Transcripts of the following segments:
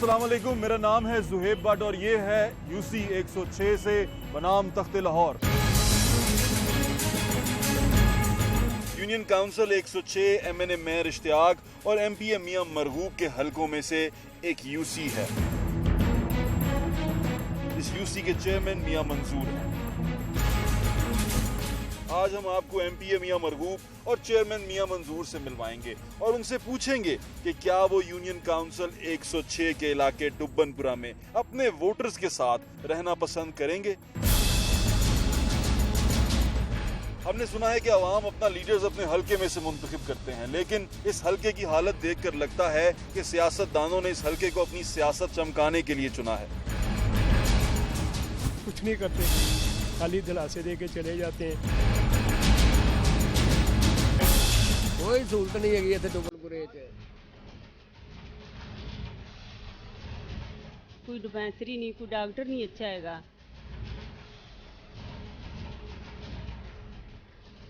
अस्सलाम वालेकुम, मेरा नाम है जुहेब भट्ट और ये है यूसी 106 से बनाम तख्ते Lahore. Union council 106 MNA mayor Ishtiaq और MPA मियां मरगूब के हलकों में से एक यूसी है। इस यूसी के चेयरमैन मियां मंजूर हैं। आज हम आपको MPA मियां मरगूब और चेयरमैन मियां मंजूर से मिलवाएंगे और उनसे पूछेंगे कि क्या वो यूनियन काउंसिल 106 के इलाके डुब्बनपुरा में अपने वोटर्स के साथ रहना पसंद करेंगे। हमने सुना है कि अवाम अपना लीडर्स अपने हलके में से मुंतखब करते हैं, लेकिन इस हलके की हालत देखकर लगता है कि सियासतदानों ने इस हलके को अपनी सियासत चमकाने के लिए चुना है। कुछ नहीं करते, खाली दिलासे दे के चले जाते हैं। कोई सहूलत नहीं है इतने डुब्बनपुरे च। कोई डिस्पेंसरी नहीं, कोई डॉक्टर नहीं अच्छा हैगा।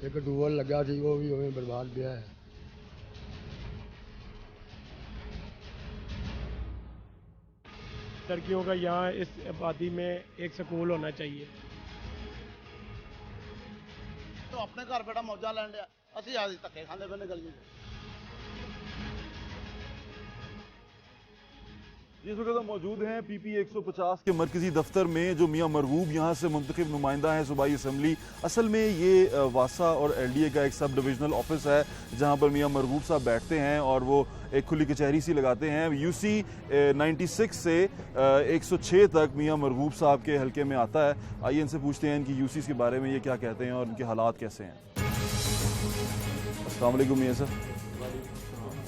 एक टूबल लगा थी वो भी हमें बर्बाद गया है। लड़कियों का यहाँ इस आबादी में एक स्कूल होना चाहिए। तो अपने घर बेटा मौजा लैन लिया, असि आज धक्के खाते पे गलियों। इस वक्त हम मौजूद हैं PP 150 के मरकजी दफ्तर में, जो मियां मरगूब यहाँ से मुंतखब नुमाइंदा है सूबाई असम्बली। असल में ये वासा और LDA का एक सब डिविजनल ऑफिस है जहाँ पर मियां मरगूब साहब बैठते हैं और वो एक खुली कचहरी सी लगाते हैं। UC 96 से 106 तक मियां मरगूब साहब के हलके में आता है। आइए इनसे पूछते हैं इनकी UCs के बारे में ये क्या कहते हैं और उनके हालात कैसे हैं। अस्सलाम वालेकुम मियां साहब,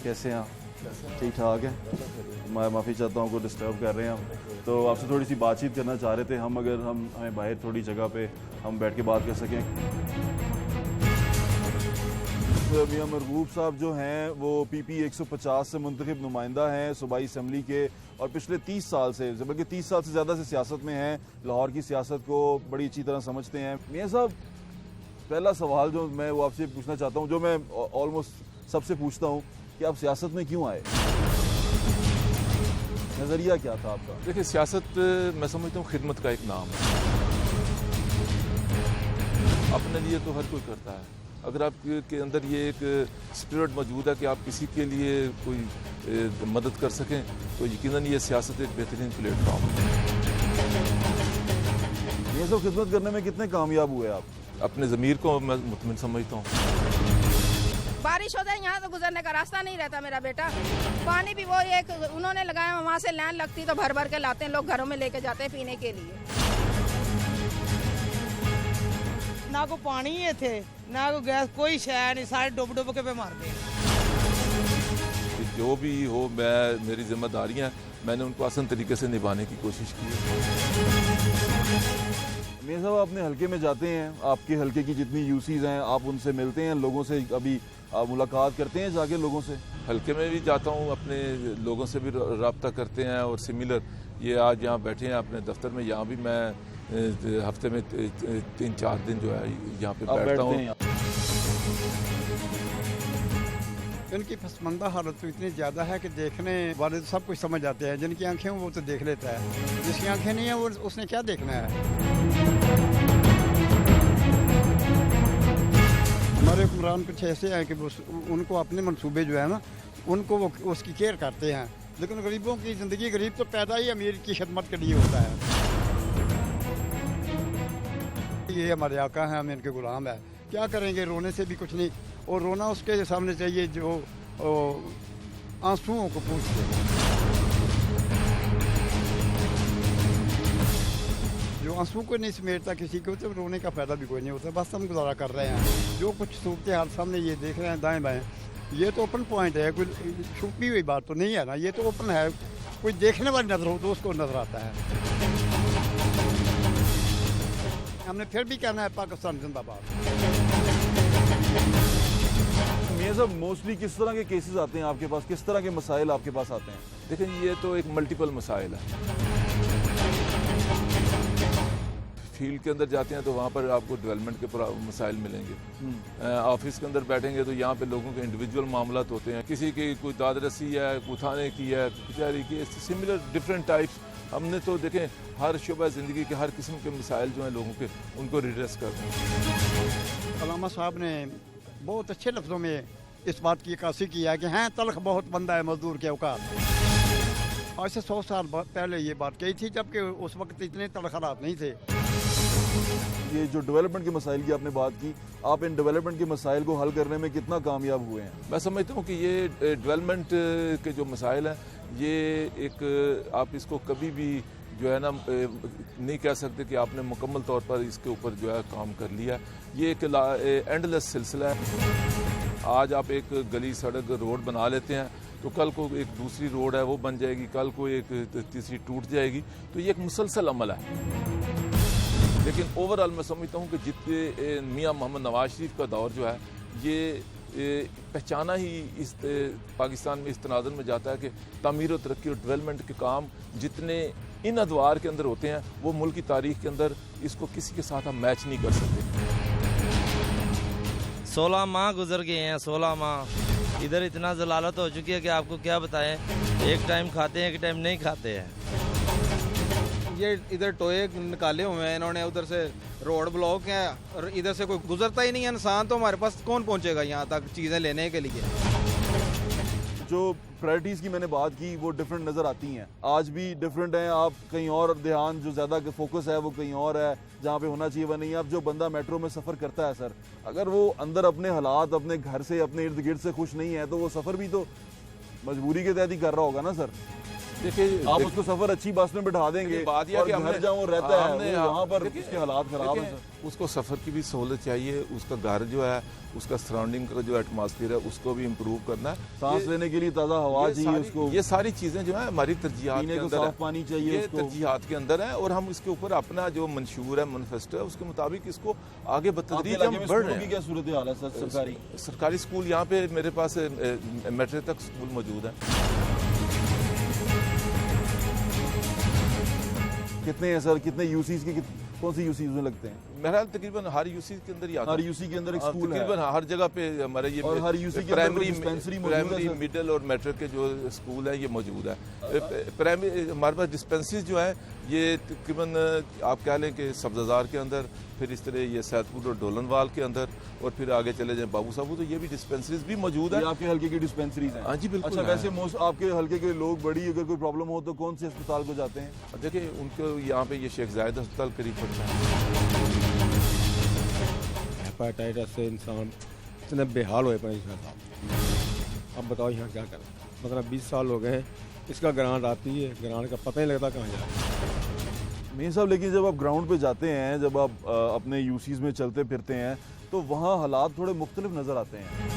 कैसे हैं आप? ठीक ठाक है। मैं माफ़ी चाहता हूँ को डिस्टर्ब कर रहे हैं हम, तो आपसे थोड़ी सी बातचीत करना चाह रहे थे हम, अगर हमें बाहर थोड़ी जगह पे हम बैठ के बात कर सकें। तो मियां मरगूब साहब जो हैं वो PP 150 से मुंतखब नुमाइंदा हैं सूबाई असम्बली के और पिछले 30 साल से, बल्कि 30 साल से ज़्यादा से सियासत में हैं। लाहौर की सियासत को बड़ी अच्छी तरह समझते हैं। मियां साहब, पहला सवाल जो मैं वो आपसे पूछना चाहता हूँ, जो मैं ऑलमोस्ट सबसे पूछता हूँ, कि आप सियासत में क्यों आए? नजरिया क्या था आपका? देखिए, सियासत मैं समझता हूँ खिदमत का एक नाम है। अपने लिए तो हर कोई करता है। अगर आपके अंदर ये एक स्पिरिट मौजूद है कि आप किसी के लिए कोई मदद कर सकें, तो यकीनन ये सियासत एक बेहतरीन प्लेटफॉर्म है। ये सब खिदमत करने में कितने कामयाब हुए आप? अपने ज़मीर को मैं मुतमिन समझता हूँ। बारिश होता है यहाँ से गुजरने का रास्ता नहीं रहता मेरा बेटा। पानी भी वो एक उन्होंने लगाया, वहाँ से लाइन लगती तो भर भर के लाते हैं लोग, घरों में लेके जाते हैं पीने के लिए। ना को पानी है थे ना को गैस, कोई शय नहीं, सारे डुब डुब के पे मारते हैं। जो भी हो, मेरी जिम्मेदारियाँ मैंने उनको आसान तरीके से निभाने की कोशिश की है। मियां साहब, अपने हलके में जाते हैं, आपके हलके की जितनी UCs हैं आप उनसे मिलते हैं, लोगों से अभी आप मुलाकात करते हैं जाके लोगों से? हल्के में भी जाता हूँ, अपने लोगों से भी रब्ता करते हैं और सिमिलर ये आज यहाँ बैठे हैं अपने दफ्तर में, यहाँ भी मैं हफ्ते में 3-4 दिन जो है यहाँ पे बैठता हूँ। इनकी पसमंदा हालत तो इतनी ज़्यादा है कि देखने वाले तो सब कुछ समझ जाते हैं। जिनकी आंखें हैं वो तो देख लेता है, जिसकी आंखें नहीं हैं वो उसने क्या देखना है। हमारे हुक्मरान कुछ ऐसे हैं कि उनको अपने मंसूबे जो है ना, उनको वो उसकी केयर करते हैं, लेकिन गरीबों की ज़िंदगी, गरीब तो पैदा ही अमीर की खिदमत के लिए होता है। ये हमारे आका हैं, हम इनके गुलाम है, क्या करेंगे? रोने से भी कुछ नहीं, और रोना उसके सामने चाहिए जो आंसुओं को पूछते हैं। जो आंसू को नहीं समेटता किसी को, तो रोने का फायदा भी कोई नहीं होता। बस हम गुजारा कर रहे हैं, जो कुछ सूरत हाल सामने ये देख रहे हैं दाएं बाएं, ये तो ओपन पॉइंट है, कोई छुपी हुई बात तो नहीं है ना, ये तो ओपन है। कोई देखने वाली नजर हो तो उसको नजर आता है। हमने फिर भी कहना है पाकिस्तान जिंदाबाद। मियां साहब, मोस्टली किस तरह के केसेस आते हैं आपके पास, किस तरह के मसाइल आपके पास आते हैं? देखिए, ये तो एक मल्टीपल मसाइल है। फील्ड के अंदर जाते हैं तो वहाँ पर आपको डेवलपमेंट के मसाइल मिलेंगे। ऑफिस के अंदर बैठेंगे तो यहाँ पे लोगों के इंडिविजुअल मामलात होते हैं, किसी की कोई दाद रसी है, कोई थाने की है, बेचारी की, सिमिलर डिफरेंट टाइप्स। हमने तो देखें हर शुबा ज़िंदगी के हर किस्म के मसाइल जो हैं लोगों के, उनको रिड्रेस करते हैं। अलामा साहब ने बहुत अच्छे लफ्ज़ों में इस बात की अक्कासी की है कि हैं तलख बहुत बंदा है मजदूर के औकात। आज से 100 साल पहले ये बात कही थी, जबकि उस वक्त इतने तलख हालात नहीं थे। ये जो डेवलपमेंट के मसाइल की आपने बात की, आप इन डेवलपमेंट के मसाइल को हल करने में कितना कामयाब हुए हैं? मैं समझता हूँ कि ये डेवलपमेंट के जो मसाइल हैं, ये एक आप इसको कभी भी जो है ना नहीं कह सकते कि आपने मुकम्मल तौर पर इसके ऊपर जो है काम कर लिया। ये एक एंडलेस सिलसिला है। आज आप एक गली सड़क रोड बना लेते हैं तो कल को एक दूसरी रोड है वो बन जाएगी, कल को एक तीसरी टूट जाएगी। तो ये एक मुसलसल अमल है। लेकिन ओवरऑल मैं समझता हूँ कि जितने मियाँ मोहम्मद नवाज शरीफ का दौर जो है ये पहचाना ही इस पाकिस्तान में इस तनाज़ुर में जाता है कि तामीर और तरक्की और डेवलपमेंट के काम जितने इन अदवार के अंदर होते हैं वो मुल्क की तारीख के अंदर इसको किसी के साथ हम मैच नहीं कर सकते। 16 माह गुजर गए हैं, 16 माह इधर इतना जलालत हो चुकी है कि आपको क्या बताएं। एक टाइम खाते हैं, एक टाइम नहीं खाते हैं। ये इधर टोए निकाले हुए हैं इन्होंने, उधर से रोड ब्लॉक है और इधर से कोई गुजरता ही नहीं है इंसान। तो हमारे पास कौन पहुंचेगा यहाँ तक चीज़ें लेने के लिए? जो प्रायोरिटीज़ की मैंने बात की वो डिफरेंट नज़र आती हैं, आज भी डिफरेंट हैं। आप कहीं और ध्यान जो ज़्यादा फोकस है वो कहीं और है, जहाँ पे होना चाहिए वो नहीं है। अब जो बंदा मेट्रो में सफ़र करता है सर, अगर वो अंदर अपने हालात, अपने घर से, अपने इर्द गिर्द से खुश नहीं है तो वो सफ़र भी तो मजबूरी के तहत ही कर रहा होगा ना सर। देखिए आप उसको सफ़र अच्छी बस में बिठा देंगे बात यह और कि घर जहाँ वो रहता है वहाँ पर उसके हालात ख़राब हैं सर। उसको सफ़र की भी सहूलत चाहिए, उसका घर जो है, उसका सराउंडिंग का जो एटमॉस्फेयर है उसको भी इम्प्रूव करना है। सांस लेने के लिए ताज़ा हवा चाहिए उसको। ये सारी चीज़ें जो है हमारी तरजीहात के अंदर है, पानी चाहिए, ये तरजीहात के अंदर है और हम इसके ऊपर अपना जो मंशूर है, मैनिफेस्टो है, उसके मुताबिक इसको आगे बतदरीज हम बढ़ रहे हैं। क्या सूरत हाल है सर? सरकारी स्कूल यहाँ पे मेरे पास मैट्रिक तक स्कूल मौजूद है। कितने हैं सर? कितने यूसीज की कौन सी यूसीज में लगते हैं? मेरा तकरीबन हर यूसी के अंदर ही आता है। हर यूसी के अंदर एक स्कूल है, तकरीबन हर जगह पे हमारे ये और हर यूसी के प्राइमरी डिस्पेंसरी, मिडिल और मैट्रिक के जो स्कूल है ये मौजूद है। प्राइमरी हमारे पास डिस्पेंसरीज जो है ये तकरीबन आप कह लें कि सब्ज़ाजार के अंदर, फिर इस तरह ये सैदपुर और डोलनवाल के अंदर, और फिर आगे चले जाएं बाबू साहब, तो ये भी डिस्पेंसरीज भी मौजूद है। आपके हल्के की डिस्पेंसरीज हैं? हाँ जी बिल्कुल। अच्छा, वैसे आपके हल्के के लोग बड़ी अगर कोई प्रॉब्लम हो तो कौन से अस्पताल को जाते हैं? देखिए उनको यहाँ पे ये शेख जायद अस्पताल करीब पड़ता है। हेपेटाइटिस से इंसान इतने बेहाल हुए पड़े साहब। अब बताओ यहाँ क्या करें? मतलब 20 साल हो गए, इसका ग्रांट आती है, ग्रांट का पता नहीं लगता कहाँ जा रहा है। मेन साहब, लेकिन जब आप ग्राउंड पे जाते हैं, जब आप अपने यूसीज में चलते फिरते हैं तो वहाँ हालात थोड़े मुख्तलिफ नज़र आते हैं।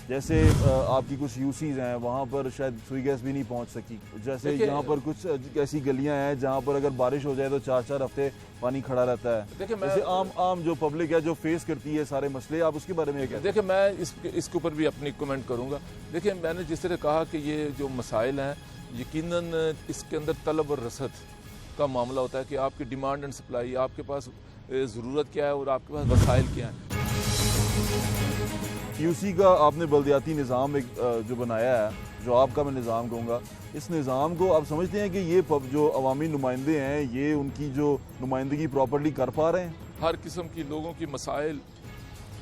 जैसे आपकी कुछ यूसीज हैं वहाँ पर शायद सुई गैस भी नहीं पहुँच सकी। जैसे यहाँ पर कुछ ऐसी गलियाँ हैं जहाँ पर अगर बारिश हो जाए तो 4-4 हफ्ते पानी खड़ा रहता है। जैसे आम जो पब्लिक है जो फेस करती है सारे मसले, आप उसके बारे में क्या? देखिए मैं इसके ऊपर भी अपनी कमेंट करूँगा। देखिए मैंने जिस तरह कहा कि ये जो मसाइल हैं यकीनन इसके अंदर तलब और रसद का मामला होता है कि आपकी डिमांड एंड सप्लाई, आपके पास ज़रूरत क्या है और आपके पास वसाइल क्या है। यूसी का आपने बल्दियाती निज़ाम एक जो बनाया है, जो आपका मैं निज़ाम कहूँगा, इस निज़ाम को आप समझते हैं कि ये जो अवामी नुमाइंदे हैं ये उनकी जो नुमाइंदगी प्रॉपर्ली कर पा रहे हैं? हर किस्म की लोगों की मसाइल,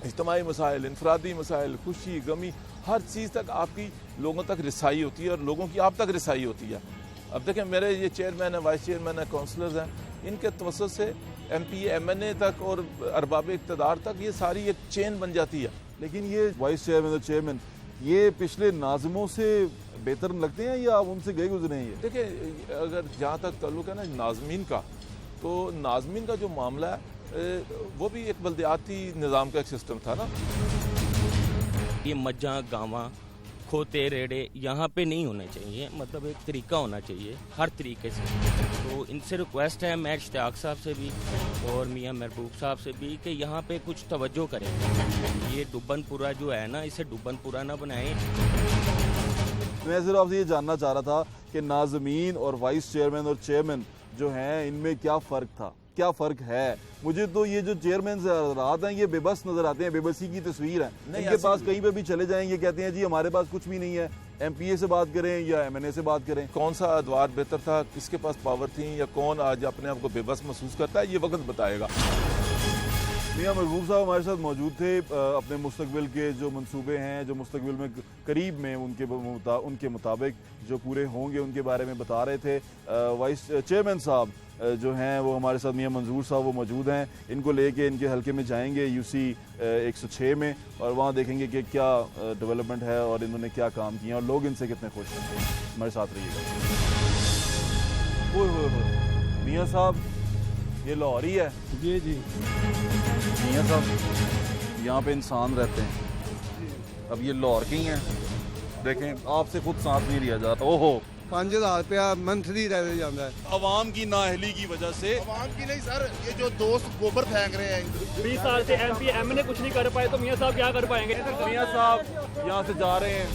इज्तिमाई मसाइल, इनफरादी मसाइल, खुशी गमी, हर चीज़ तक आपकी लोगों तक रिसाई होती है और लोगों की आप तक रिसाई होती है। अब देखें मेरे ये चेयरमैन है, वाइस चेयरमैन है, काउंसलर्स हैं, इनके तवस्सुस से MP MNA तक और अरबाब इक़्तिदार तक ये सारी एक चेन बन जाती है। लेकिन ये वाइस चेयरमैन और चेयरमैन ये पिछले नाज़िमों से बेहतर लगते हैं या आप उनसे गए गुजरे हैं? ये देखिए अगर जहाँ तक ताल्लुक है ना नाज़मीन का, तो नाज़मीन का जो मामला है वो भी एक बल्दियाती निज़ाम का एक सिस्टम था ना। ये मज्जा गावा खोते रेड़े यहाँ पे नहीं होने चाहिए, मतलब एक तरीका होना चाहिए हर तरीके से। तो इनसे रिक्वेस्ट है मैं इश्तियाक साहब से भी और मियाँ महबूब साहब से भी कि यहाँ पे कुछ तवज्जो करें। ये डुब्बनपुरा जो है ना, इसे डुब्बनपुरा ना बनाएं। मैं सिर्फ आपसे ये जानना चाह रहा था कि नाज़मीन और वाइस चेयरमैन और चेयरमैन जो हैं इनमें क्या फ़र्क था? क्या फ़र्क है? मुझे तो ये जो चेयरमैन रात हैं ये बेबस नज़र आते हैं, बेबसी की तस्वीर है। इनके पास कहीं पे भी चले जाएं ये कहते हैं जी हमारे पास कुछ भी नहीं है, MPA से बात करें या MNA से बात करें। कौन सा अदवार बेहतर था, किसके पास पावर थी, या कौन आज अपने आप को बेबस महसूस करता है, ये वक्त बताएगा। मियां महबूब साहब हमारे साथ मौजूद थे। अपने मुस्तकबिल के जो मंसूबे हैं, जो मुस्तकबिल में करीब में उनके मुताबिक जो पूरे होंगे उनके बारे में बता रहे थे। वाइस चेयरमैन साहब जो हैं वो हमारे साथ मियां मंजूर साहब वो मौजूद हैं। इनको लेके इनके हलके में जाएंगे UC 106 में और वहाँ देखेंगे कि क्या डेवलपमेंट है और इन्होंने क्या काम किया और लोग इनसे कितने खुश हैं। हमारे साथ रहिएगा। मियां साहब ये लाहौर ही है? जी जी। मियां साहब यहाँ पे इंसान रहते हैं, अब ये लाहौर के ही हैं। देखें आपसे खुद सांस नहीं लिया जाता। ओहो 5000 रुपया मंथली रह जाता है। अवाम की नाअहली की वजह से। आवाम की नहीं सर, ये जो दोस्त गोबर फेंक रहे हैं 20 साल से MP MNA कुछ नहीं कर पाए तो मियाँ साहब क्या कर पाएंगे? मियां साहब यहाँ से जा रहे हैं